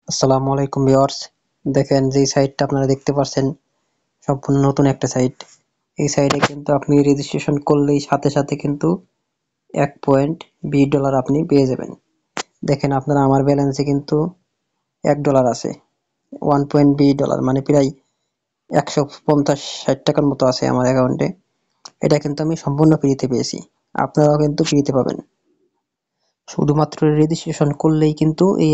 আসসালামু আলাইকুম ভিউয়ার্স। দেখেন যে সাইটটা আপনারা দেখতে পাচ্ছেন সম্পূর্ণ নতুন একটা সাইট। এই সাইটে কিন্তু আপনি রেজিস্ট্রেশন করলেই সাথে সাথে কিন্তু $1.20 আপনি পেয়ে যাবেন। দেখেন আপনারা আমার ব্যালেন্সে কিন্তু $1 আছে। $1.20 মানে প্রায় 150-60 টাকার মতো আছে আমার অ্যাকাউন্টে। এটা কিন্তু আমি সম্পূর্ণ ফ্রিতে পেয়েছি। আপনারাও কিন্তু ফ্রিতে পাবেন। শুধুমাত্র রেজিস্ট্রেশন করলেই কিন্তু এই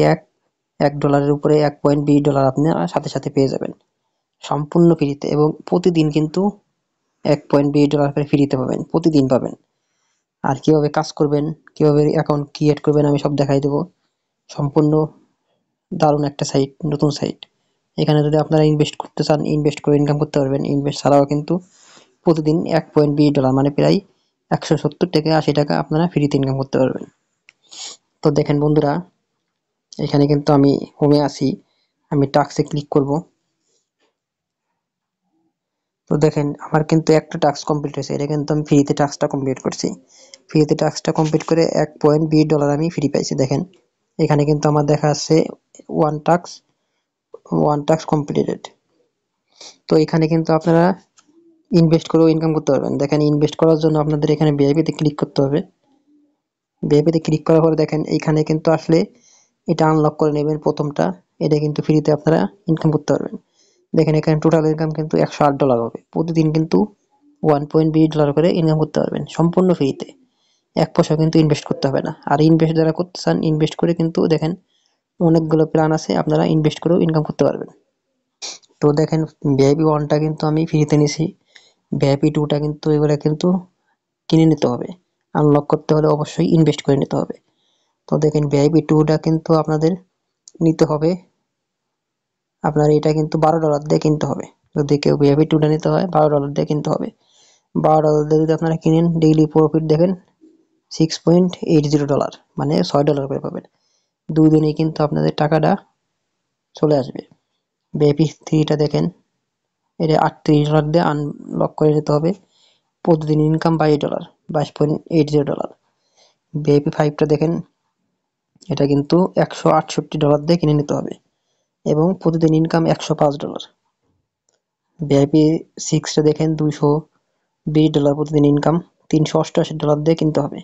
$1 উপরে $1.20 আপনারা সাথে সাথে পেয়ে যাবেন। সম্পূর্ণ ফ্রিতে এবং প্রতিদিন কিন্তু $1.20 করে ফ্রিতে পাবেন, প্রতিদিন পাবেন। আর কিভাবে কাজ করবেন, কিভাবে অ্যাকাউন্ট ক্রিয়েট করবেন আমি সব দেখাই দেবো। সম্পূর্ণ দারুণ একটা সাইট, নতুন সাইট। এখানে যদি আপনারা ইনভেস্ট করতে চান, ইনভেস্ট করে ইনকাম করতে পারবেন। ইনভেস্ট ছাড়াও কিন্তু প্রতিদিন $1.20 মানে প্রায় 170 থেকে 80 টাকা আপনারা ফ্রিতে ইনকাম করতে পারবেন। তো দেখেন বন্ধুরা, এখানে কিন্তু আমি হোমে আছি, আমি টাস্কে ক্লিক করব। তো দেখেন আমার কিন্তু একটা টাস্ক কমপ্লিট হয়েছে, এটা কিন্তু আমি ফ্রিতে টাস্কটা কমপ্লিট করছি। ফ্রিতে টাস্কটা কমপ্লিট করে $1.20 আমি ফ্রি পাইছি। দেখেন এখানে কিন্তু আমার দেখা যাচ্ছে one task one task completed. তো এখানে কিন্তু আপনারা ইনভেস্ট করেও ইনকাম করতে পারবেন। দেখেন ইনভেস্ট করার জন্য আপনাদের এখানে ভিআইপিতে ক্লিক করতে হবে। ভিআইপিতে ক্লিক করার পরে দেখেন এইখানে কিন্তু আসলে এটা আনলক করে নেবেন প্রথমটা। এটা কিন্তু ফ্রিতে আপনারা ইনকাম করতে পারবেন। দেখেন এখানে টোটাল ইনকাম কিন্তু $108 হবে। প্রতিদিন কিন্তু $1.20 করে ইনকাম করতে পারবেন সম্পূর্ণ ফ্রিতে। এক পয়সা কিন্তু ইনভেস্ট করতে হবে না। আর ইনভেস্ট যারা করতে চান, ইনভেস্ট করে কিন্তু দেখেন অনেকগুলো প্ল্যান আছে, আপনারা ইনভেস্ট করেও ইনকাম করতে পারবেন। তো দেখেন ভিআইপি ওয়ানটা কিন্তু আমি ফ্রিতে নিছি, ভিআইপি টুটা কিন্তু এগুলো কিন্তু কিনে নিতে হবে। আনলক করতে হলে অবশ্যই ইনভেস্ট করে নিতে হবে। তো দেখেন ভিআইপি টুটা কিন্তু আপনাদের নিতে হবে, আপনার এটা কিন্তু $12 দিয়ে কিনতে হবে। যদি কেউ ভিআইপি টুটা নিতে হয় $12 দিয়ে কিনতে হবে। $12 দিয়ে যদি আপনারা কিনেন, ডেইলি প্রফিট দেখেন $6.80 মানে $6 করে পাবেন। 2 দিনেই কিন্তু আপনাদের টাকাটা চলে আসবে। ভিআইপি থ্রিটা দেখেন, এটা $38 দিয়ে আনলক করে নিতে হবে। প্রতিদিন ইনকাম $22, $22.80। ভিআইপি ফাইভটা দেখেন, এটা কিন্তু $168 দিয়ে কিনে নিতে হবে এবং প্রতিদিন ইনকাম $105। ভিআইপি সিক্সটা দেখেন $220 প্রতিদিন ইনকাম, $388 দিয়ে কিনতে হবে।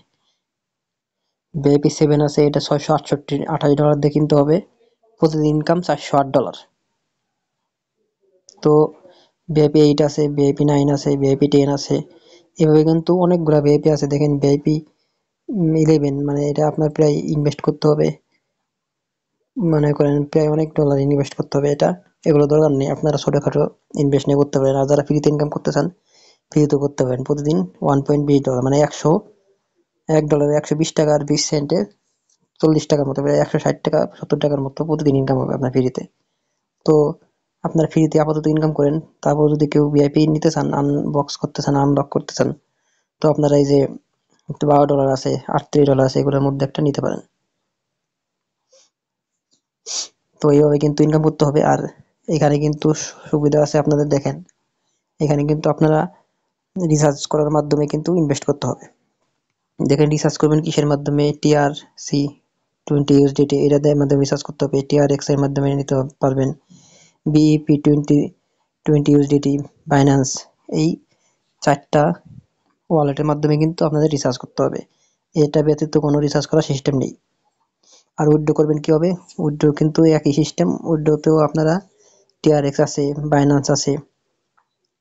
ভিআইপি সেভেন আছে, এটা $668 দিয়ে কিনতে হবে, প্রতিদিন ইনকাম $408। তো ভিআইপি এইট আছে, ভিআইপি নাইন আছে, ভিআইপি টেন আছে, এভাবে কিন্তু অনেকগুলা ভিআইপি আছে। দেখেন ভিআইপি ইলেভেন মানে এটা আপনার প্রায় ইনভেস্ট করতে হবে, মনে করেন প্রায় অনেক ডলার ইনভেস্ট করতে হবে। এগুলো দরকার নেই, আপনারা ছোটখাটো ইনভেস্ট নিয়ে করতে পারেন। আর যারা ফ্রিতে ইনকাম করতে চান, ফ্রিতে করতে পারেন। প্রতিদিন $1.20 মানে $1 120 টাকা আর 20 সেন্টে 40 টাকার মতো, প্রায় 160 টাকা 70 টাকার মতো প্রতিদিন ইনকাম হবে আপনার ফ্রিতে। তো আপনার ফ্রিতে আপাতত ইনকাম করেন, তারপর যদি কেউ ভিআইপি নিতে চান, আনবক্স করতে চান, আনলক করতে চান, তো আপনারা এই যে $12 আছে, $38 আছে, এগুলোর মধ্যে একটা নিতে পারেন। তো এইভাবে কিন্তু ইনকাম করতে হবে। আর এখানে কিন্তু সুবিধা আছে আপনাদের। দেখেন এখানে কিন্তু আপনারা রিসার্চ করার মাধ্যমে কিন্তু ইনভেস্ট করতে হবে। দেখেন রিসার্চ করবেন কিসের মাধ্যমে, TRC20 USDT এটার মাধ্যমে রিসার্চ করতে হবে। TRX এর মাধ্যমে নিতে পারবেন, BEP20 USDT, বাইন্যান্স, এই 4টা ওয়ালেটের মাধ্যমে কিন্তু আপনাদের রিসার্চ করতে হবে। এটা ব্যতীত কোনো রিসার্চ করার সিস্টেম নেই। আর উইথড্র করবেন কিভাবে, উইথড্র কিন্তু একই সিস্টেম। উইথড্রতেও আপনারা TRX আছে, বাইন্যান্স আছে,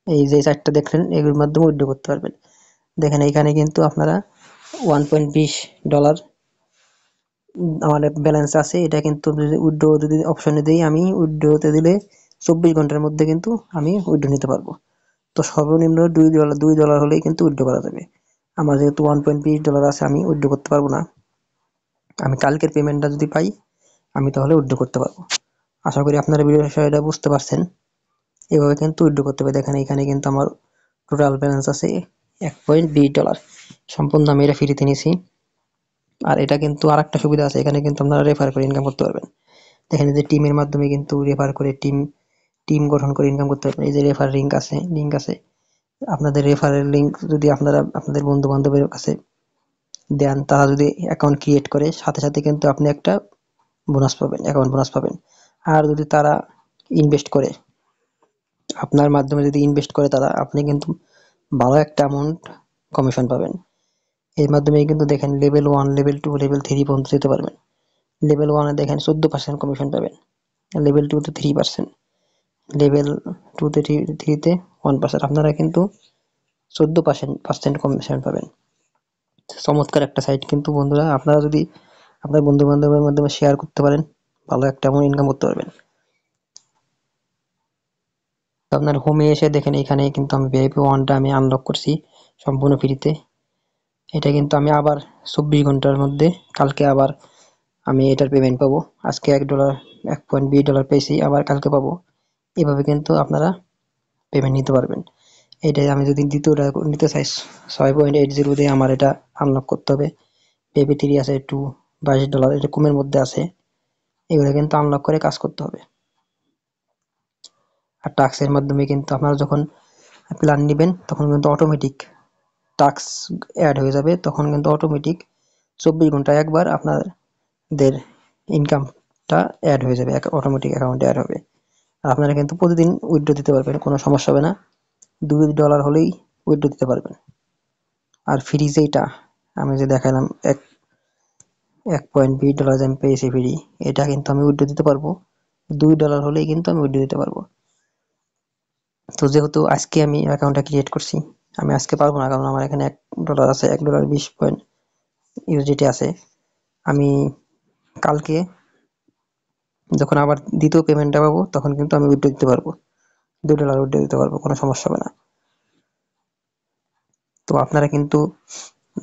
এই যে 4টা দেখলেন এগুলোর মাধ্যমে উইথড্র করতে পারবেন। দেখেন এখানে কিন্তু আপনারা $1.20 আমার ব্যালেন্স আছে। এটা কিন্তু যদি উইথড্র যদি অপশনে দিই, আমি উইথড্রতে দিলে 24 ঘন্টার মধ্যে কিন্তু আমি উইথড্র নিতে পারবো। তো সর্বনিম্ন $2 হলেই কিন্তু উইথড্র করা যাবে। আমার যেহেতু $1.20 আছে, আমি উইথড্র করতে পারবো না। আমি কালকের পেমেন্টটা যদি পাই, আমি তাহলে উইথড্র করতে পারবো। আশা করি আপনারা বিষয়টা বুঝতে পারছেন। এভাবে কিন্তু উইথড্র করতে হবে। দেখেন এখানে কিন্তু আমার টোটাল ব্যালেন্স আছে $1.20। সম্পূর্ণ আমি এটা ফ্রিতে নিয়েছি। আর এটা কিন্তু আরেকটা সুবিধা আছে, এখানে কিন্তু আপনারা রেফার করে ইনকাম করতে পারবেন। দেখেন যে টিমের মাধ্যমে কিন্তু রেফার করে টিম টিম গঠন করে ইনকাম করতে পারবেন। এই যে রেফার লিঙ্ক আছে, আপনাদের রেফারের লিঙ্ক যদি আপনারা আপনাদের বন্ধু বান্ধবের কাছে দেন, তারা যদি অ্যাকাউন্ট ক্রিয়েট করে, সাথে সাথে কিন্তু আপনি একটা বোনাস পাবেন, অ্যাকাউন্ট বোনাস পাবেন। আর যদি তারা ইনভেস্ট করে, আপনার মাধ্যমে যদি ইনভেস্ট করে তারা, আপনি কিন্তু ভালো একটা অ্যামাউন্ট কমিশন পাবেন। এর মাধ্যমে কিন্তু দেখেন লেভেল 1, লেভেল 2, লেভেল 3 পর্যন্ত যেতে পারবেন। লেভেল 1 এ দেখেন 14% কমিশন পাবেন, লেভেল 2 তে 3%, লেভেল 2 তে 3 তে 1%। আপনারা কিন্তু 14% কমিশন পাবেন। চমৎকার একটা সাইট কিন্তু বন্ধুরা, আপনারা যদি আপনার বন্ধু বান্ধবের মাধ্যমে শেয়ার করতে পারেন, ভালো একটা অ্যামাউন্ট ইনকাম করতে পারবেন। তো আপনার হোমে এসে দেখেন এখানে কিন্তু আমি ভিআইপি 1টা আমি আনলক করছি সম্পূর্ণ ফ্রিতে। এটা কিন্তু আমি আবার 24 ঘন্টার মধ্যে, কালকে আবার আমি এটার পেমেন্ট পাবো। আজকে $1, $1.20 পেয়েছি, আবার কালকে পাবো। এভাবে কিন্তু আপনারা পেমেন্ট নিতে পারবেন। এটাই আমি যদি দ্বিতীয়টা নিতে চাই, 6.80 দিয়ে আমার এটা আনলক করতে হবে। বেবি 3 আছে, একটু $22, এটা কমের মধ্যে আছে। এগুলো কিন্তু আনলক করে কাজ করতে হবে। আর টাস্কের মাধ্যমে কিন্তু আপনারা যখন প্ল্যান নেবেন তখন কিন্তু অটোমেটিক টাস্ক অ্যাড হয়ে যাবে। তখন কিন্তু অটোমেটিক 24 ঘন্টায় একবার আপনাদের ইনকামটা অ্যাড হয়ে যাবে, অটোমেটিক অ্যাকাউন্টে অ্যাড হবে। আর আপনারা কিন্তু প্রতিদিন উইথড্র দিতে পারবেন, কোনো সমস্যা হবে না। $2 হলেই উইথড্র দিতে পারবেন। আর ফ্রি যেটা আমি যে দেখালাম, $1.20 আমি পেয়েছি ফ্রি, এটা কিন্তু আমি উইথড্র দিতে পারবো। $2 হলেই কিন্তু আমি উইথড্র দিতে পারবো। তো যেহেতু আজকে আমি অ্যাকাউন্টটা ক্রিয়েট করছি, আমি আজকে পারবো না, কারণ আমার এখানে $1 আছে, $1.20 ইউএসডিটি আছে। আমি কালকে যখন আবার দ্বিতীয় পেমেন্টটা পাবো তখন কিন্তু আমি উইথড্র দিতে পারবো, $2 উইথড্র দিতে পারবো, কোনো সমস্যা হবে না। তো আপনারা কিন্তু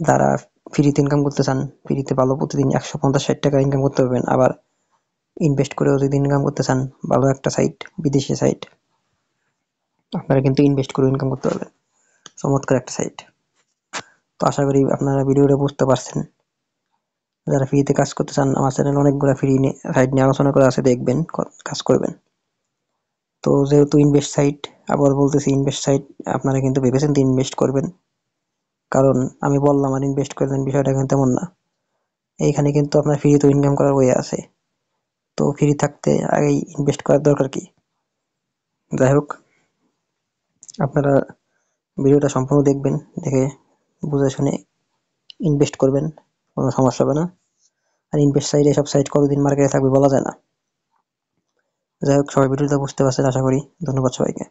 যারা ফ্রিতে ইনকাম করতে চান, ফ্রিতে ভালো প্রতিদিন 150-60 টাকা ইনকাম করতে পারবেন। আবার ইনভেস্ট করেও যদি ইনকাম করতে চান, ভালো একটা সাইট, বিদেশি সাইট, আপনারা কিন্তু ইনভেস্ট করে ইনকাম করতে পারবেন। চমৎকার একটা সাইট। তো আশা করি আপনারা ভিডিওটা বুঝতে পারছেন। যারা ফ্রিতে কাজ করতে চান, আমার চ্যানেলে অনেকগুলো ফ্রি সাইট নিয়ে আলোচনা করা আছে, দেখবেন, কাজ করবেন। তো যেহেতু ইনভেস্ট সাইট, আবার বলতেছি ইনভেস্ট সাইট, আপনারা কিন্তু ভেবেচিন্তে ইনভেস্ট করবেন। কারণ আমি বললাম আর ইনভেস্ট করবেন, বিষয়টা কিন্তু তেমন না। এইখানে কিন্তু আপনার ফ্রিতে ইনকাম করার ওয়ে আছে। তো ফ্রি থাকতে আগেই ইনভেস্ট করার দরকার কি? যাই হোক, আপনারা ভিডিওটা সম্পূর্ণ দেখবেন, দেখে বুঝে শুনে ইনভেস্ট করবেন, কোনো সমস্যা হবে না। আর ইনভেস্ট সাইট, এসব সাইট কতদিন মার্কেটে থাকবে বলা যায় না। যাই হোক, সবাই ভিডিওটা বুঝতে পারছেন আশা করি। ধন্যবাদ সবাইকে।